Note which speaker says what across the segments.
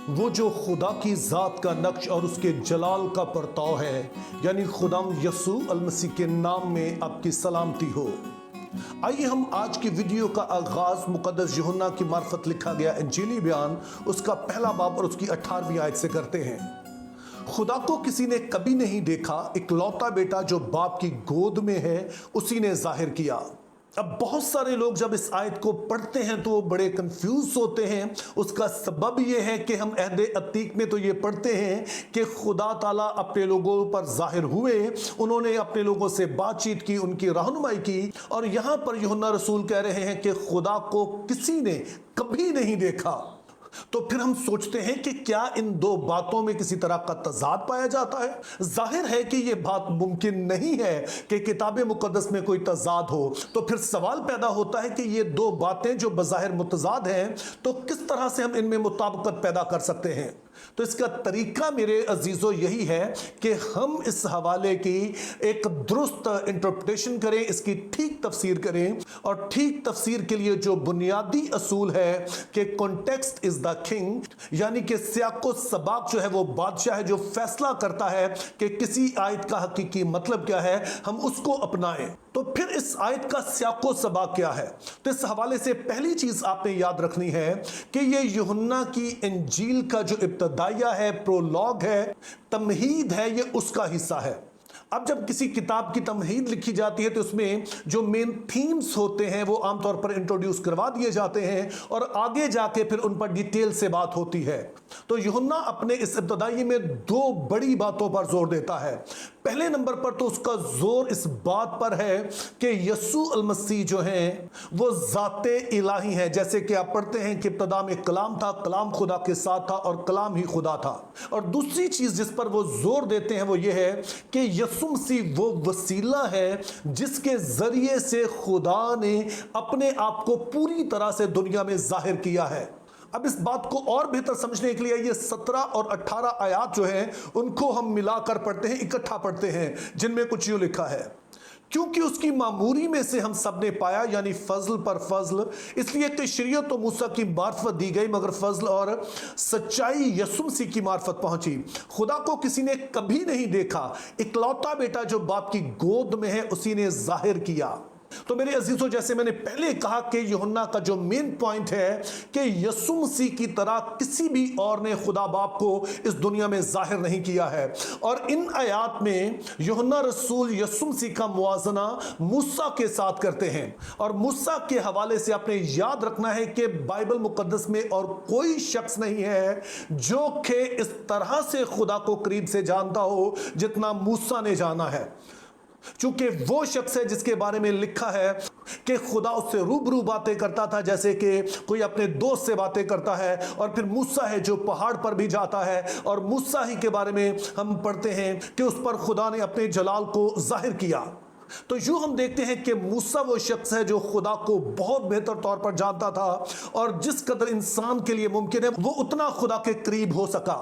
Speaker 1: وہ جو خدا کی ذات کا نقش اور اس کے جلال کا پرتاؤ ہے، یعنی خداوند یسوع المسیح کے نام میں آپ کی سلامتی ہو۔ آئیے ہم آج کی ویڈیو کا آغاز مقدس یوحنا کی معرفت لکھا گیا انجیلی بیان اس کا پہلا باب اور اس کی 18ویں آیت سے کرتے ہیں۔ خدا کو کسی نے کبھی نہیں دیکھا، اکلوتا بیٹا جو باپ کی گود میں ہے اسی نے ظاہر کیا۔ اب بہت سارے لوگ جب اس آیت کو پڑھتے ہیں تو وہ بڑے کنفیوز ہوتے ہیں۔ اس کا سبب یہ ہے کہ ہم عہد عتیق میں تو یہ پڑھتے ہیں کہ خدا تعالیٰ اپنے لوگوں پر ظاہر ہوئے، انہوں نے اپنے لوگوں سے بات چیت کی، ان کی رہنمائی کی، اور یہاں پر یوحنا رسول کہہ رہے ہیں کہ خدا کو کسی نے کبھی نہیں دیکھا۔ تو پھر ہم سوچتے ہیں کہ کیا ان دو باتوں میں کسی طرح کا تضاد پایا جاتا ہے؟ ظاہر ہے کہ یہ بات ممکن نہیں ہے کہ کتاب مقدس میں کوئی تضاد ہو۔ تو پھر سوال پیدا ہوتا ہے کہ یہ دو باتیں جو بظاہر متضاد ہیں تو کس طرح سے ہم ان میں مطابقت پیدا کر سکتے ہیں؟ تو اس کا طریقہ میرے عزیزو یہی ہے کہ ہم اس حوالے کی ایک درست انٹرپریٹیشن کریں، اس کی ٹھیک تفسیر کریں، اور ٹھیک تفسیر کے لیے جو بنیادی اصول ہے کہ کانٹیکسٹ از دا کنگ، یعنی کہ سیاق و سباق جو ہے وہ بادشاہ ہے جو فیصلہ کرتا ہے کہ کسی آیت کا حقیقی مطلب کیا ہے، ہم اس کو اپنائیں۔ تو پھر اس آیت کا سیاق و سباق کیا ہے؟ تو اس حوالے سے پہلی چیز آپ نے یاد رکھنی ہے کہ یہ یوحنا کی انجیل کا جو ابتدائیہ ہے، پرولوگ ہے، تمہید ہے، یہ اس کا حصہ ہے۔ اب جب کسی کتاب کی تمہید لکھی جاتی ہے تو اس میں جو مین تھیمز ہوتے ہیں وہ عام طور پر انٹروڈیوس کروا دیے جاتے ہیں اور آگے جا کے پھر ان پر ڈیٹیل سے بات ہوتی ہے۔ تو یوحنا اپنے اس ابتدائی میں دو بڑی باتوں پر زور دیتا ہے۔ پہلے نمبر پر تو اس کا زور اس بات پر ہے کہ یسوع المسیح جو ہیں وہ ذات الہی ہیں، جیسے کہ آپ پڑھتے ہیں کہ ابتدا میں کلام تھا، کلام خدا کے ساتھ تھا اور کلام ہی خدا تھا۔ اور دوسری چیز جس پر وہ زور دیتے ہیں وہ یہ ہے کہ یسوع مسیح وہ وسیلہ ہے جس کے ذریعے سے خدا نے اپنے آپ کو پوری طرح سے دنیا میں ظاہر کیا ہے۔ اب اس بات کو اور بہتر سمجھنے کے لیے یہ 17 اور 18 آیات جو ہیں ان کو ہم ملا کر پڑھتے ہیں، اکٹھا پڑھتے ہیں، جن میں کچھ یوں لکھا ہے: کیونکہ اس کی معموری میں سے ہم سب نے پایا، یعنی فضل پر فضل، اس لیے کہ شریعت و موسیٰ کی معرفت دی گئی مگر فضل اور سچائی یسوع مسیح کی معرفت پہنچی۔ خدا کو کسی نے کبھی نہیں دیکھا، اکلوتا بیٹا جو باپ کی گود میں ہے اسی نے ظاہر کیا۔ تو میرے عزیزوں، جیسے میں نے پہلے کہا کہ یوحنا کا جو مین پوائنٹ ہے کہ یسوع مسیح کی طرح کسی بھی اور نے خدا باپ کو اس دنیا میں ظاہر نہیں کیا ہے۔ اور ان آیات میں یوحنا رسول یسوع مسیح کا موازنہ موسیٰ کے ساتھ کرتے ہیں، اور موسیٰ کے حوالے سے آپ نے یاد رکھنا ہے کہ بائبل مقدس میں اور کوئی شخص نہیں ہے جو کہ اس طرح سے خدا کو قریب سے جانتا ہو جتنا موسیٰ نے جانا ہے، چونکہ وہ شخص ہے جس کے بارے میں لکھا ہے کہ خدا اس سے روبرو باتیں کرتا تھا جیسے کہ کوئی اپنے دوست سے باتیں کرتا ہے، اور پھر موسیٰ ہے جو پہاڑ پر بھی جاتا ہے، اور موسیٰ ہی کے بارے میں ہم پڑھتے ہیں کہ اس پر خدا نے اپنے جلال کو ظاہر کیا۔ تو یوں ہم دیکھتے ہیں کہ موسیٰ وہ شخص ہے جو خدا کو بہت بہتر طور پر جانتا تھا، اور جس قدر انسان کے لیے ممکن ہے وہ اتنا خدا کے قریب ہو سکا،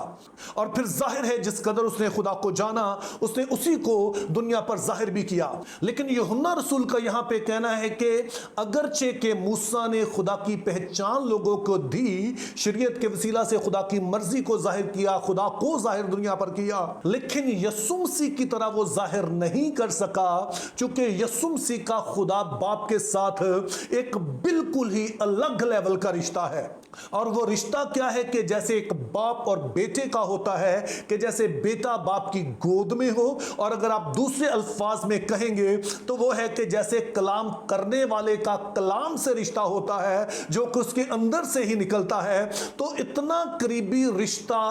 Speaker 1: اور پھر ظاہر ہے جس قدر اس نے خدا کو جانا اس نے اسی کو دنیا پر ظاہر بھی کیا۔ لیکن یوحنا رسول کا یہاں پہ کہنا ہے کہ اگرچہ کہ موسیٰ نے خدا کی پہچان لوگوں کو دی، شریعت کے وسیلہ سے خدا کی مرضی کو ظاہر کیا، خدا کو ظاہر دنیا پر کیا، لیکن یسوع مسیح کی طرح وہ ظاہر نہیں کر سکا، چونکہ یسوع مسیح کا خدا باپ کے ساتھ ایک بالکل ہی الگ لیول کا رشتہ ہے۔ اور وہ رشتہ کیا ہے کہ جیسے ایک باپ اور بیٹے کا ہوتا ہے، کہ جیسے بیٹا باپ کی گود میں ہو، اور اگر آپ دوسرے الفاظ میں کہیں گے تو وہ ہے کہ جیسے کلام کرنے والے کا کلام سے رشتہ ہوتا ہے جو کہ اس کے اندر سے ہی نکلتا ہے، تو اتنا قریبی رشتہ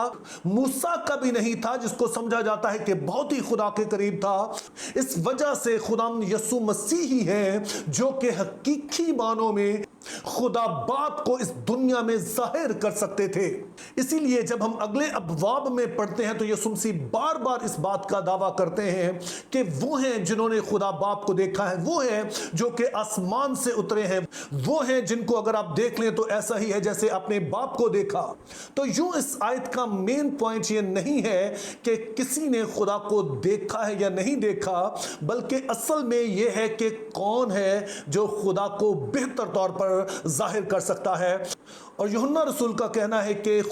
Speaker 1: موسیٰ کا بھی نہیں تھا جس کو سمجھا جاتا ہے کہ بہت ہی خدا کے قریب تھا۔ اس وجہ سے خدا یسوع مسیح ہی ہے جو کہ حقیقی معنوں میں خدا باپ کو اس دنیا میں ظاہر کر سکتے تھے۔ اسی لیے جب ہم اگلے ابواب میں پڑھتے ہیں تو یسوع مسیح بار بار اس بات کا دعویٰ کرتے ہیں کہ وہ ہیں جنہوں نے خدا باپ کو دیکھا ہے، وہ ہیں جو کہ آسمان سے اترے ہیں، وہ ہیں جن کو اگر آپ دیکھ لیں تو ایسا ہی ہے جیسے اپنے باپ کو دیکھا۔ تو یوں اس آیت کا مین پوائنٹ یہ نہیں ہے کہ کسی نے خدا کو دیکھا ہے یا نہیں دیکھا، بلکہ اصل میں یہ ہے کہ کون ہے جو خدا کو بہتر طور پر ظاہر کر سکتا ہے۔ اور یوحنا رسول کا کہنا ہے کہ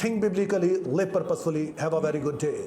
Speaker 1: Think biblically, live purposefully. Have a very good day.